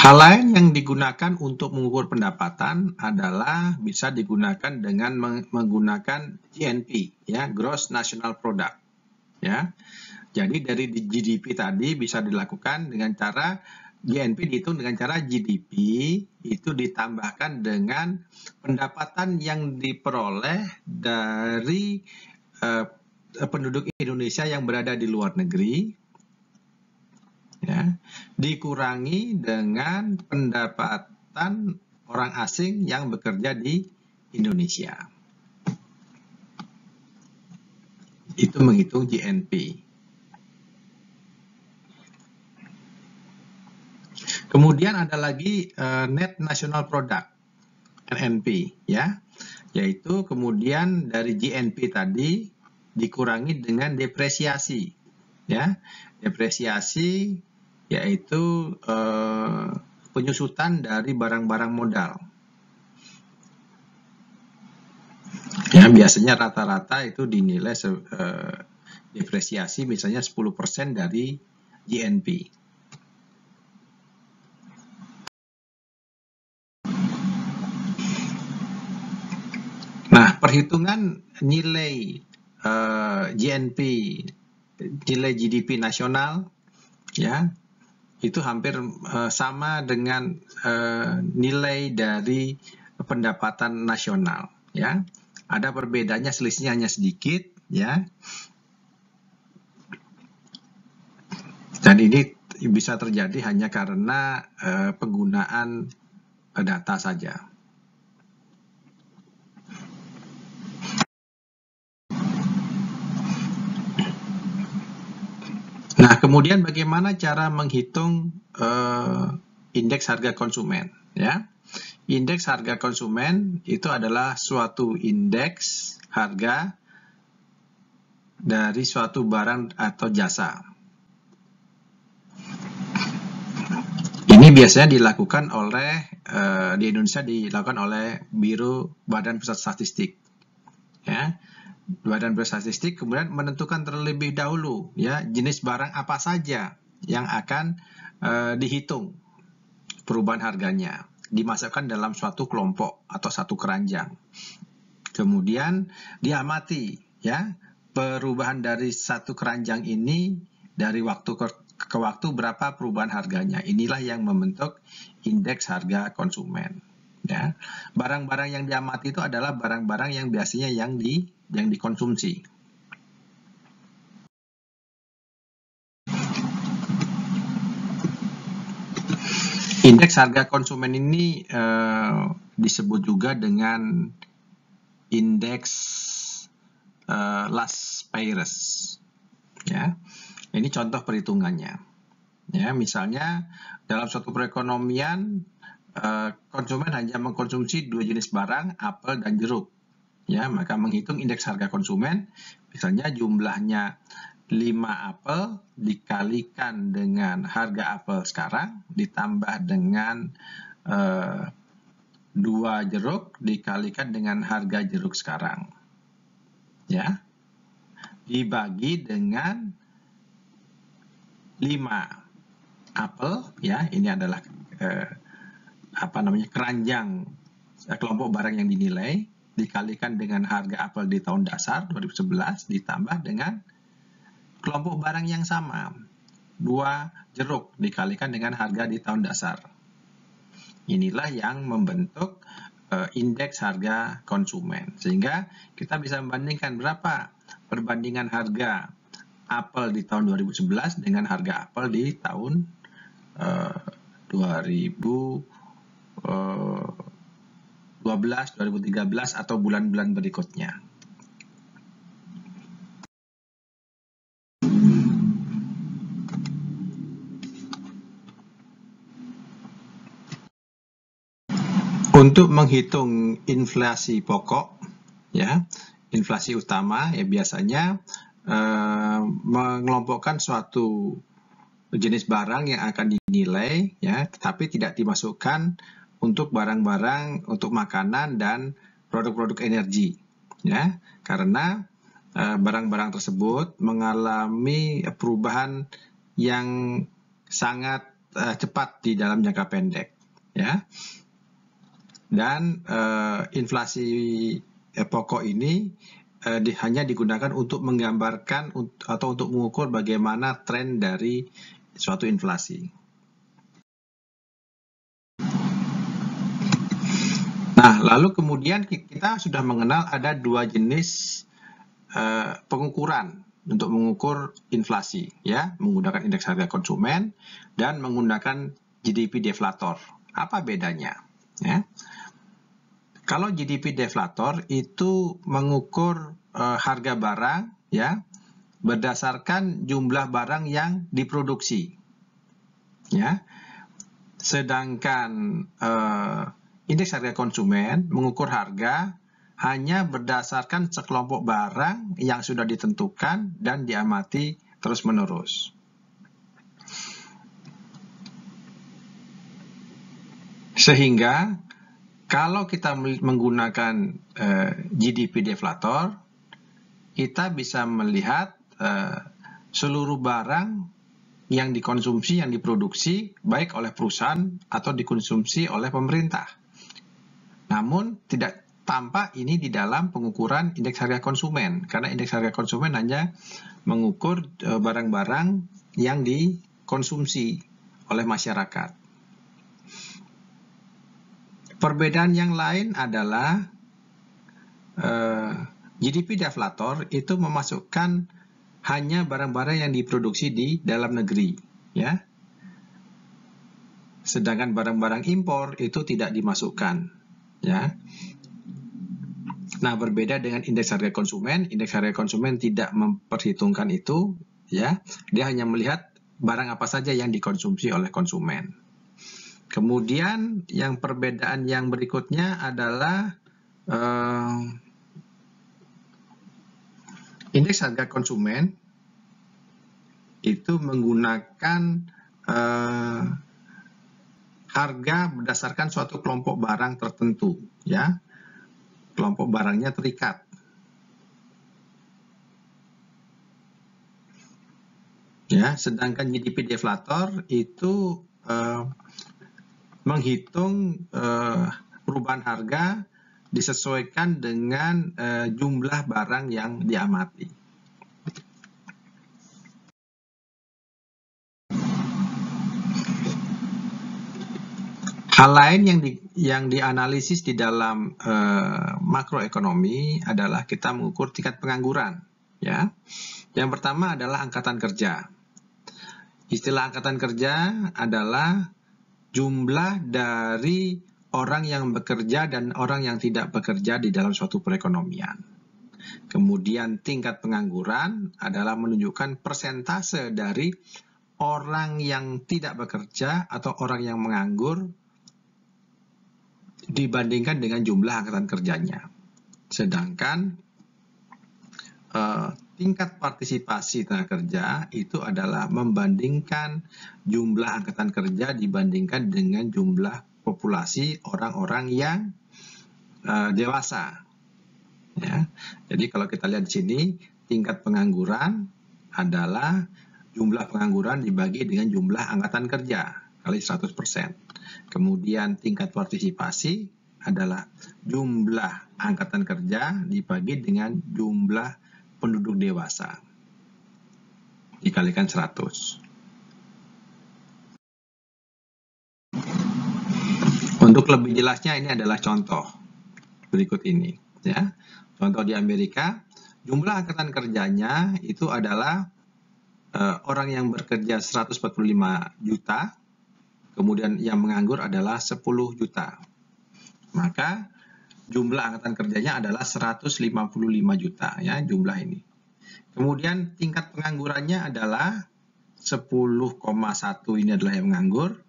A: Hal lain yang digunakan untuk mengukur pendapatan adalah bisa digunakan dengan menggunakan GNP, ya, Gross National Product, ya. Jadi dari GDP tadi bisa dilakukan dengan cara GNP dihitung dengan cara GDP itu ditambahkan dengan pendapatan yang diperoleh dari penduduk Indonesia yang berada di luar negeri, ya, dikurangi dengan pendapatan orang asing yang bekerja di Indonesia. Itu menghitung GNP. Kemudian ada lagi Net National Product, NNP, ya, yaitu kemudian dari GNP tadi dikurangi dengan depresiasi, ya, depresiasi yaitu penyusutan dari barang-barang modal. Ya, biasanya rata-rata itu dinilai depresiasi misalnya 10% dari GNP. Nah, perhitungan nilai GNP, nilai GDP nasional, ya, itu hampir sama dengan nilai dari pendapatan nasional, ya. Ada perbedaannya, selisihnya hanya sedikit, ya. Dan ini bisa terjadi hanya karena penggunaan data saja. Nah, kemudian bagaimana cara menghitung indeks harga konsumen, ya? Indeks harga konsumen itu adalah suatu indeks harga dari suatu barang atau jasa. Ini biasanya dilakukan oleh di Indonesia dilakukan oleh Badan Pusat Statistik, ya. Badan Pusat Statistik kemudian menentukan terlebih dahulu, ya, jenis barang apa saja yang akan dihitung perubahan harganya, dimasukkan dalam suatu kelompok atau satu keranjang. Kemudian diamati, ya, perubahan dari satu keranjang ini dari waktu ke waktu berapa perubahan harganya. Inilah yang membentuk indeks harga konsumen, ya. Barang-barang yang diamati itu adalah barang-barang yang biasanya yang dikonsumsi. Indeks harga konsumen ini disebut juga dengan indeks Las Payres, ya. Ini contoh perhitungannya, ya. Misalnya dalam suatu perekonomian konsumen hanya mengkonsumsi 2 jenis barang, apel dan jeruk, ya, maka menghitung indeks harga konsumen, misalnya jumlahnya 5 apel dikalikan dengan harga apel sekarang ditambah dengan 2 jeruk dikalikan dengan harga jeruk sekarang. Ya. Dibagi dengan 5 apel, ya, ini adalah keranjang kelompok barang yang dinilai, dikalikan dengan harga apel di tahun dasar 2011 ditambah dengan kelompok barang yang sama, 2 jeruk dikalikan dengan harga di tahun dasar. Inilah yang membentuk indeks harga konsumen. Sehingga kita bisa membandingkan berapa perbandingan harga apel di tahun 2011 dengan harga apel di tahun 2012, 2013 atau bulan-bulan berikutnya. Untuk menghitung inflasi pokok, ya, inflasi utama, ya biasanya mengelompokkan suatu jenis barang yang akan dinilai, ya, tetapi tidak dimasukkan untuk barang-barang untuk makanan dan produk-produk energi, ya, karena barang-barang tersebut mengalami perubahan yang sangat cepat di dalam jangka pendek, ya. Dan inflasi pokok ini hanya digunakan untuk menggambarkan atau untuk mengukur bagaimana tren dari suatu inflasi. Nah, lalu kemudian kita sudah mengenal ada 2 jenis pengukuran untuk mengukur inflasi, ya, menggunakan indeks harga konsumen dan menggunakan GDP deflator. Apa bedanya? Ya. Kalau GDP deflator itu mengukur harga barang, ya, berdasarkan jumlah barang yang diproduksi, ya. Sedangkan indeks harga konsumen mengukur harga hanya berdasarkan sekelompok barang yang sudah ditentukan dan diamati terus-menerus. Sehingga kalau kita menggunakan GDP deflator, kita bisa melihat seluruh barang yang dikonsumsi, yang diproduksi, baik oleh perusahaan atau dikonsumsi oleh pemerintah. Namun, tidak tampak ini di dalam pengukuran indeks harga konsumen, karena indeks harga konsumen hanya mengukur barang-barang yang dikonsumsi oleh masyarakat. Perbedaan yang lain adalah GDP deflator itu memasukkan hanya barang-barang yang diproduksi di dalam negeri, ya. Sedangkan barang-barang impor itu tidak dimasukkan, ya. Nah, berbeda dengan indeks harga konsumen tidak memperhitungkan itu, ya. Dia hanya melihat barang apa saja yang dikonsumsi oleh konsumen. Kemudian yang perbedaan yang berikutnya adalah indeks harga konsumen itu menggunakan harga berdasarkan suatu kelompok barang tertentu, ya. Kelompok barangnya terikat. Ya, sedangkan GDP deflator itu menghitung perubahan harga disesuaikan dengan jumlah barang yang diamati. Hal lain yang dianalisis di dalam makroekonomi adalah kita mengukur tingkat pengangguran, ya. Yang pertama adalah angkatan kerja. Istilah angkatan kerja adalah jumlah dari orang yang bekerja dan orang yang tidak bekerja di dalam suatu perekonomian. Kemudian tingkat pengangguran adalah menunjukkan persentase dari orang yang tidak bekerja atau orang yang menganggur dibandingkan dengan jumlah angkatan kerjanya. Sedangkan tingkat partisipasi tenaga kerja itu adalah membandingkan jumlah angkatan kerja dibandingkan dengan jumlah populasi orang-orang yang dewasa. Ya. Jadi kalau kita lihat di sini, tingkat pengangguran adalah jumlah pengangguran dibagi dengan jumlah angkatan kerja kali 100%. Kemudian tingkat partisipasi adalah jumlah angkatan kerja dibagi dengan jumlah penduduk dewasa dikalikan 100. Untuk lebih jelasnya, ini adalah contoh berikut ini. Ya, contoh di Amerika, jumlah angkatan kerjanya itu adalah orang yang bekerja 145 juta, kemudian yang menganggur adalah 10 juta. Maka jumlah angkatan kerjanya adalah 155 juta, ya, jumlah ini. Kemudian tingkat penganggurannya adalah 10,1, ini adalah yang menganggur,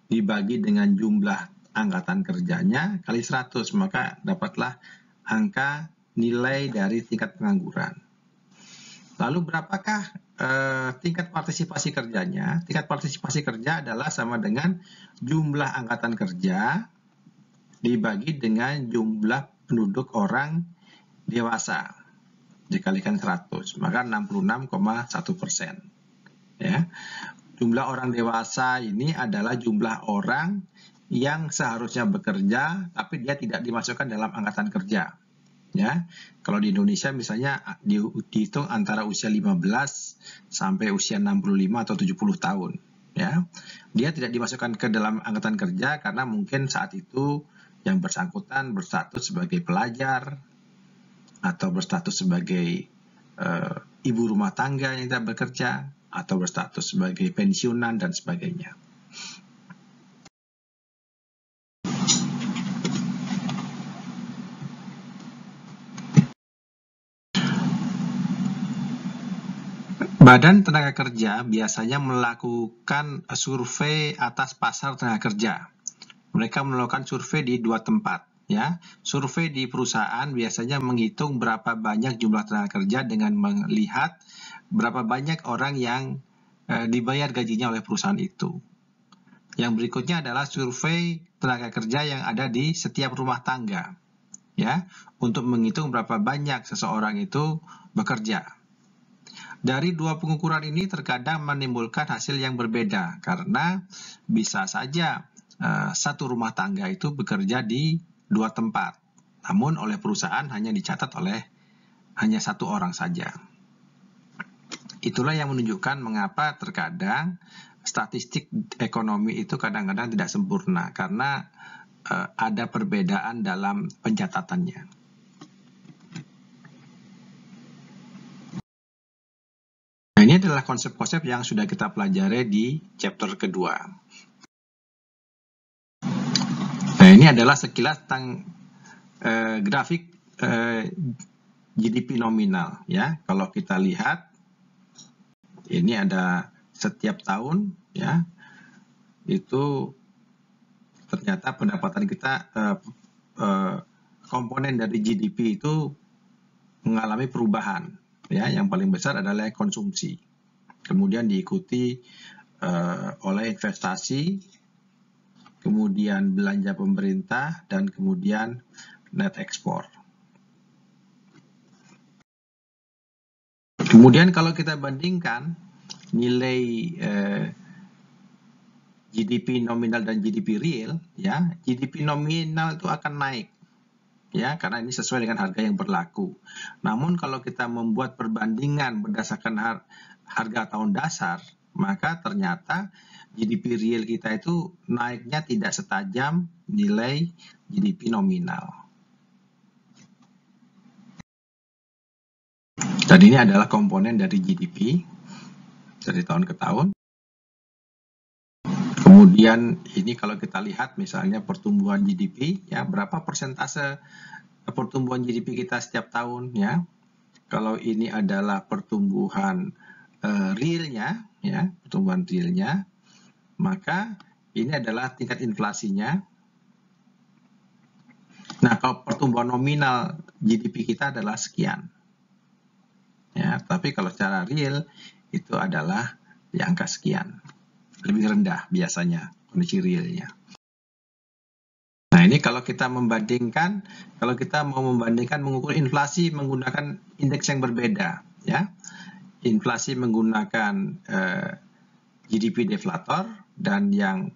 A: dibagi dengan jumlah angkatan kerjanya kali 100, maka dapatlah angka nilai dari tingkat pengangguran. Lalu berapakah tingkat partisipasi kerjanya? Tingkat partisipasi kerja adalah sama dengan jumlah angkatan kerja dibagi dengan jumlah penduduk orang dewasa dikalikan 100, maka 66,1%. Ya. Jumlah orang dewasa ini adalah jumlah orang yang seharusnya bekerja, tapi dia tidak dimasukkan dalam angkatan kerja. Ya, kalau di Indonesia misalnya dihitung antara usia 15 sampai usia 65 atau 70 tahun. Ya, dia tidak dimasukkan ke dalam angkatan kerja karena mungkin saat itu yang bersangkutan berstatus sebagai pelajar atau berstatus sebagai ibu rumah tangga yang tidak bekerja atau berstatus sebagai pensiunan dan sebagainya. Badan Tenaga Kerja biasanya melakukan survei atas pasar tenaga kerja. Mereka melakukan survei di 2 tempat. Ya, survei di perusahaan biasanya menghitung berapa banyak jumlah tenaga kerja dengan melihat berapa banyak orang yang dibayar gajinya oleh perusahaan itu. Yang berikutnya adalah survei tenaga kerja yang ada di setiap rumah tangga. Ya, untuk menghitung berapa banyak seseorang itu bekerja. Dari 2 pengukuran ini terkadang menimbulkan hasil yang berbeda karena bisa saja satu rumah tangga itu bekerja di 2 tempat, namun oleh perusahaan hanya dicatat oleh hanya 1 orang saja. Itulah yang menunjukkan mengapa terkadang statistik ekonomi itu kadang-kadang tidak sempurna karena ada perbedaan dalam pencatatannya. Nah, ini adalah konsep-konsep yang sudah kita pelajari di chapter kedua. Nah, ini adalah sekilas tentang grafik GDP nominal. Ya, kalau kita lihat, ini ada setiap tahun, ya, itu ternyata pendapatan kita, komponen dari GDP itu mengalami perubahan. Ya, yang paling besar adalah konsumsi. Kemudian diikuti oleh investasi, kemudian belanja pemerintah, dan kemudian net ekspor. Kemudian kalau kita bandingkan nilai GDP nominal dan GDP real, ya, GDP nominal itu akan naik. Ya, karena ini sesuai dengan harga yang berlaku. Namun kalau kita membuat perbandingan berdasarkan harga tahun dasar, maka ternyata GDP real kita itu naiknya tidak setajam nilai GDP nominal. Dan ini adalah komponen dari GDP dari tahun ke tahun. Kemudian ini kalau kita lihat misalnya pertumbuhan GDP, ya, berapa persentase pertumbuhan GDP kita setiap tahun, ya. Kalau ini adalah pertumbuhan realnya, ya, pertumbuhan realnya, maka ini adalah tingkat inflasinya. Nah, kalau pertumbuhan nominal GDP kita adalah sekian. Ya, tapi kalau secara real itu adalah di angka sekian. Lebih rendah biasanya kondisi realnya. Ini kalau kita mau membandingkan mengukur inflasi menggunakan indeks yang berbeda, ya. Inflasi menggunakan GDP deflator, dan yang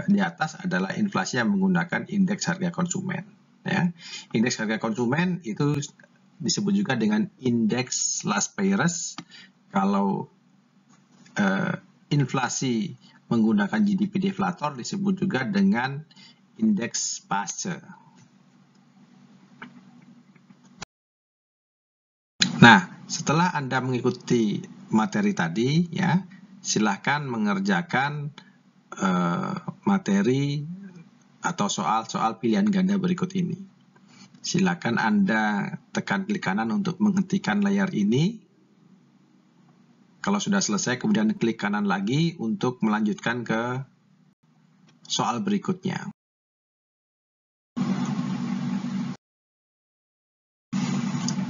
A: di atas adalah inflasi yang menggunakan indeks harga konsumen. Ya. Indeks harga konsumen itu disebut juga dengan indeks last payers. Kalau inflasi menggunakan GDP deflator disebut juga dengan indeks Pace. Nah, setelah Anda mengikuti materi tadi, ya, silakan mengerjakan materi atau soal-soal pilihan ganda berikut ini. Silakan Anda tekan klik kanan untuk menghentikan layar ini. Kalau sudah selesai, kemudian klik kanan lagi untuk melanjutkan ke soal berikutnya.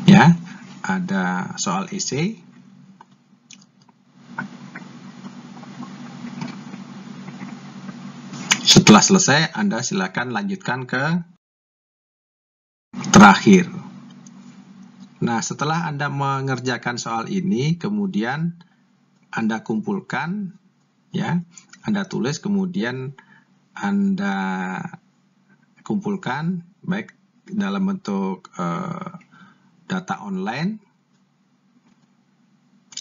A: Ya, ada soal esai. Setelah selesai, Anda silakan lanjutkan ke terakhir. Nah, setelah Anda mengerjakan soal ini, kemudian Anda kumpulkan, ya, Anda tulis, kemudian Anda kumpulkan, baik dalam bentuk data online,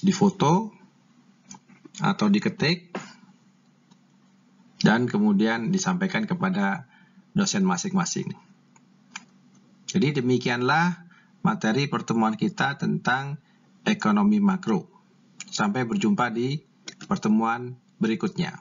A: difoto, atau diketik, dan kemudian disampaikan kepada dosen masing-masing. Jadi demikianlah materi pertemuan kita tentang ekonomi makro. Sampai berjumpa di pertemuan berikutnya.